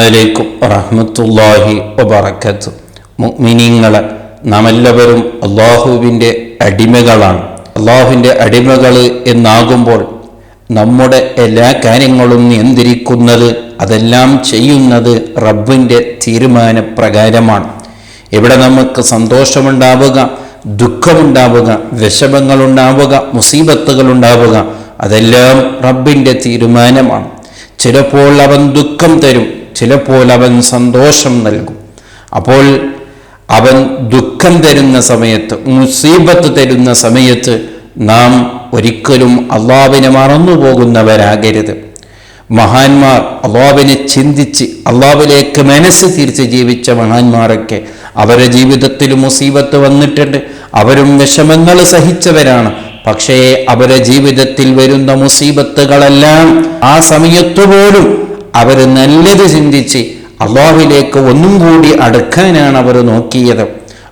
അലൈക്കും വറഹ്മത്തുള്ളാഹി വബറകാതുഹു. മുഅ്മിനീങ്ങളെ, നാം എല്ലാവരും അള്ളാഹുവിൻ്റെ അടിമകളാണ്. അള്ളാഹുവിൻ്റെ അടിമകൾ എന്നാകുമ്പോൾ നമ്മുടെ എല്ലാ കാര്യങ്ങളും നിയന്ത്രിക്കുന്നത്, അതെല്ലാം ചെയ്യുന്നത് റബ്ബിൻ്റെ തീരുമാനപ്രകാരമാണ്. ഇവിടെ നമുക്ക് സന്തോഷമുണ്ടാവുക, ദുഃഖമുണ്ടാവുക, വിഷമങ്ങളുണ്ടാവുക, മുസീബത്തുകൾ ഉണ്ടാവുക, അതെല്ലാം റബ്ബിൻ്റെ തീരുമാനമാണ്. ചിലപ്പോൾ അവൻ ദുഃഖം തരും, ചിലപ്പോൾ അവൻ സന്തോഷം നൽകും. അപ്പോൾ അവൻ ദുഃഖം തരുന്ന സമയത്ത്, മുസീബത്ത് തരുന്ന സമയത്ത് നാം ഒരിക്കലും അള്ളാഹുവിനെ മറന്നു പോകുന്നവരാകരുത്. മഹാന്മാർ അള്ളാഹുവിനെ ചിന്തിച്ച് അള്ളാഹുവിലേക്ക് മനസ്സ് തിരിച്ച് ജീവിച്ച മഹാന്മാരൊക്കെ അവരുടെ ജീവിതത്തിൽ മുസീബത്ത് വന്നിട്ടുണ്ട്. അവരും വിഷമങ്ങൾ സഹിച്ചവരാണ്. പക്ഷേ അവരുടെ ജീവിതത്തിൽ വരുന്ന മുസീബത്തുകളെല്ലാം ആ സമയത്തു പോലും അവർ നല്ലത് ചിന്തിച്ച് അള്ളാഹുവിലേക്ക് ഒന്നും കൂടി അടുക്കാനാണ് അവർ നോക്കിയത്.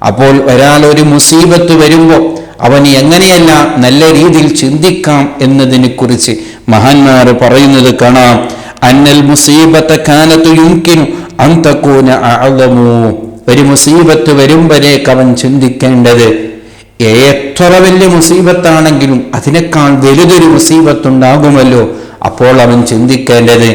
അപ്പോൾ ഒരാളൊരു മുസീബത്ത് വരുമ്പോൾ അവന് എങ്ങനെയല്ല നല്ല രീതിയിൽ ചിന്തിക്കാം എന്നതിനെ കുറിച്ച് മഹാന്മാർ പറയുന്നത് കാണാം. അന്നൽ മുസീബത്ത കാനത്തു യുംകിനു അൻ തകൂന അഅ്ളമു. ഒരു മുസീബത്ത് വരുമ്പോഴേക്ക് അവൻ ചിന്തിക്കേണ്ടത്, എത്ര വലിയ മുസീബത്താണെങ്കിലും അതിനേക്കാൾ വലുതൊരു മുസീബത്തുണ്ടാകുമല്ലോ. അപ്പോൾ അവൻ ചിന്തിക്കേണ്ടത്,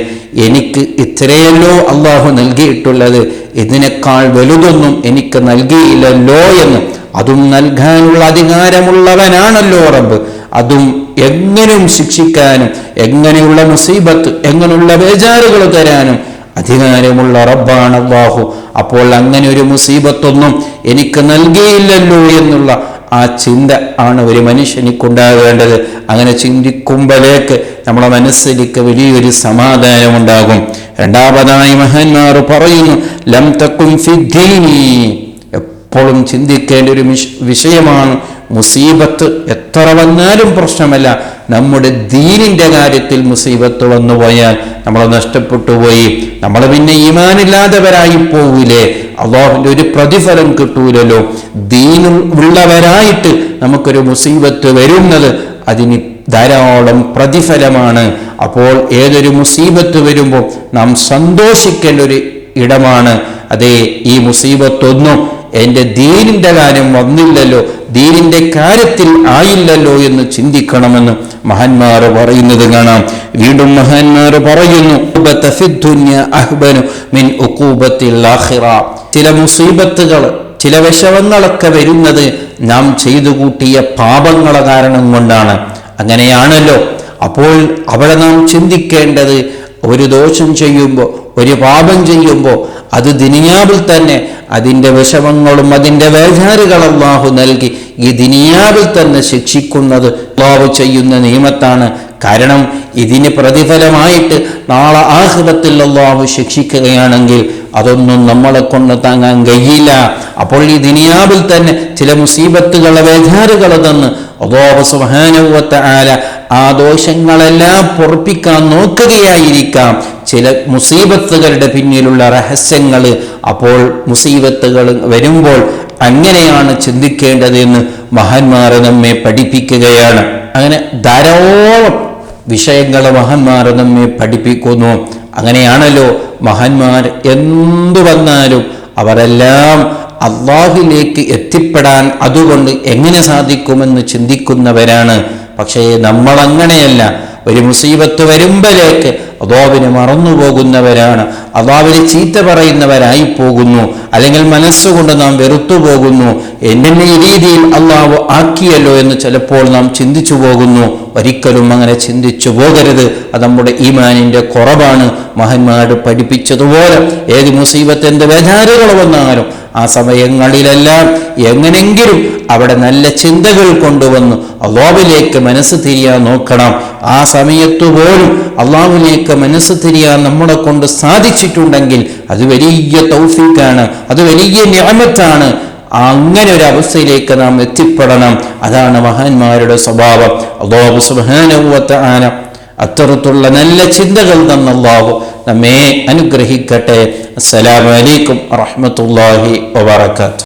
എനിക്ക് ഇത്രയല്ലോ അള്ളാഹു നൽകിയിട്ടുള്ളത്, ഇതിനേക്കാൾ വലുതൊന്നും എനിക്ക് നൽകിയില്ലല്ലോ എന്ന്. അതും നൽകാനുള്ള അധികാരമുള്ളവനാണല്ലോ റബ്ബ്. അതും എങ്ങനെയും ശിക്ഷിക്കാനും എങ്ങനെയുള്ള മുസീബത്ത്, എങ്ങനെയുള്ള ബേജാറുകൾ തരാനും അധികാരമുള്ള റബ്ബാണ് അല്ലാഹു. അപ്പോൾ അങ്ങനെ ഒരു മുസീബത്തൊന്നും എനിക്ക് നൽകിയില്ലല്ലോ എന്നുള്ള ആ ചിന്ത ആണ് ഒരു മനുഷ്യനിക്കുണ്ടാകേണ്ടത്. അങ്ങനെ ചിന്തിക്കുമ്പോഴേക്ക് നമ്മളെ മനസ്സിലേക്ക് വലിയൊരു സമാധാനമുണ്ടാകും. രണ്ടാമതായി മഹാന്മാർ പറയുന്നു, ലം തകുൻ ഫിദ്ദീനി. എപ്പോഴും ചിന്തിക്കേണ്ട ഒരു വിഷയമാണ് മുസീബത്ത്. എത്ര വന്നാലും പ്രശ്നമല്ല, നമ്മുടെ ദീനിന്റെ കാര്യത്തിൽ മുസീബത്ത് വന്നുപോയാൽ നമ്മൾ നഷ്ടപ്പെട്ടു പോയി, നമ്മൾ പിന്നെ ഈമാനില്ലാത്തവരായി പോവില്ലേ, അള്ളാഹുവിൻ്റെ ഒരു പ്രതിഫലം കിട്ടൂലല്ലോ. ദീനിൽ ഉള്ളവരായിട്ട് നമുക്കൊരു മുസീബത്ത് വരുന്നത് അതിന് ധാരാളം പ്രതിഫലമാണ്. അപ്പോൾ ഏതൊരു മുസീബത്ത് വരുമ്പോൾ നാം സന്തോഷിക്കേണ്ട ഒരു ഇടമാണ്. അതേ, ഈ മുസീബത്തൊന്നും എൻ്റെ ദീനിന്റെ കാര്യം വന്നില്ലല്ലോ, ദീനിന്റെ കാര്യത്തിൽ ആയില്ലല്ലോ എന്ന് ചിന്തിക്കണമെന്ന് മഹാന്മാർ പറയുന്നത് കാണാം. വീണ്ടും മഹാന്മാർ പറയുന്നു, ചില മുസീബത്തുകൾ, ചില വിഷമങ്ങളൊക്കെ വരുന്നത് നാം ചെയ്തു കൂട്ടിയ പാപങ്ങളെ കാരണം കൊണ്ടാണ്. അങ്ങനെയാണല്ലോ. അപ്പോൾ അവിടെ നാം ചിന്തിക്കേണ്ടത്, ഒരു ദോഷം ചെയ്യുമ്പോൾ, ഒരു പാപം ചെയ്യുമ്പോൾ അത് ദുനിയാവിൽ തന്നെ അതിൻ്റെ വിഷമങ്ങളും അതിൻ്റെ വേജാറുകൾ അല്ലാഹു നൽകി ഈ ദുനിയാവിൽ തന്നെ ശിക്ഷിക്കുന്നത് അല്ലാഹു ചെയ്യുന്ന നിയമത്താണ്. കാരണം ഇതിന് പ്രതിഫലമായിട്ട് നാളെ ആഖിറത്തിൽ അല്ലാഹു ശിക്ഷിക്കുകയാണെങ്കിൽ അതൊന്നും നമ്മളെ കൊണ്ട് താങ്ങാൻ കഴിയില്ല. അപ്പോൾ ഈ ദുനിയാവിൽ തന്നെ ചില മുസീബത്തുകളെ വേജാറുകൾ തന്ന് അല്ലാഹു സുബ്ഹാനഹു വ തആല ആ ദോഷങ്ങളെല്ലാം പൊറുപ്പിക്കാൻ നോക്കുകയായിരിക്കാം. ചില മുസീബത്തുകളുടെ പിന്നിലുള്ള രഹസ്യങ്ങൾ. അപ്പോൾ മുസീബത്തുകൾ വരുമ്പോൾ അങ്ങനെയാണ് ചിന്തിക്കേണ്ടത് എന്ന് മഹാന്മാർ നമ്മെ പഠിപ്പിക്കുകയാണ്. അങ്ങനെ ധാരാളം വിഷയങ്ങൾ മഹാന്മാർ നമ്മെ പഠിപ്പിക്കുന്നു. അങ്ങനെയാണല്ലോ മഹാന്മാർ എന്തു വന്നാലും അവരെല്ലാം അള്ളാഹുവിലേക്ക് എത്തിപ്പെടാൻ അതുകൊണ്ട് എങ്ങനെ സാധിക്കുമെന്ന് ചിന്തിക്കുന്നവരാണ്. പക്ഷേ നമ്മളങ്ങനെയല്ല. ഒരു മുസീബത്ത് വരുമ്പോഴേക്ക് അള്ളാഹുവിനെ മറന്നു പോകുന്നവരാണ്, അള്ളാഹുവിനെ ചീത്ത പറയുന്നവരായി പോകുന്നു, അല്ലെങ്കിൽ മനസ്സുകൊണ്ട് നാം വെറുത്തു പോകുന്നു. എന്നെ ഈ രീതിയിൽ അള്ളാഹു ആക്കിയല്ലോ എന്ന് ചിലപ്പോൾ നാം ചിന്തിച്ചു പോകുന്നു. ഒരിക്കലും അങ്ങനെ ചിന്തിച്ചു പോകരുത്. അത് നമ്മുടെ ഈമാനിന്റെ കുറവാണ്. മഹാന്മാർ പഠിപ്പിച്ചതുപോലെ ഏത് മുസീബത്ത്, എന്ത് ബേജാറുകൾ വന്നാലും ആ സമയങ്ങളിലെല്ലാം എങ്ങനെങ്കിലും അവിടെ നല്ല ചിന്തകൾ കൊണ്ടുവന്ന് അള്ളാഹുവിലേക്ക് മനസ്സ് തിരിയാൻ നോക്കണം. ആ സമയത്തു പോലും അള്ളാഹുവിലേക്ക് മനസ്സ് തിരിയാൻ നമ്മളെ കൊണ്ട് സാധിച്ചിട്ടുണ്ടെങ്കിൽ അത് വലിയ തൗഫീഖാണ്, അത് വലിയ നിഅമത്താണ്. അങ്ങനെ ഒരു അവസ്ഥയിലേക്ക് നാം എത്തിപ്പെടണം. അതാണ് മഹാന്മാരുടെ സ്വഭാവം. അല്ലാഹു സുബ്ഹാനഹു വ തആല അത്തരത്തിലുള്ള നല്ല ചിന്തകൾ തന്ന അല്ലാഹു നമ്മെ അനുഗ്രഹിക്കട്ടെ. അസ്സലാമു അലൈക്കും വറഹ്മത്തുള്ളാഹി വബറകാതുഹു.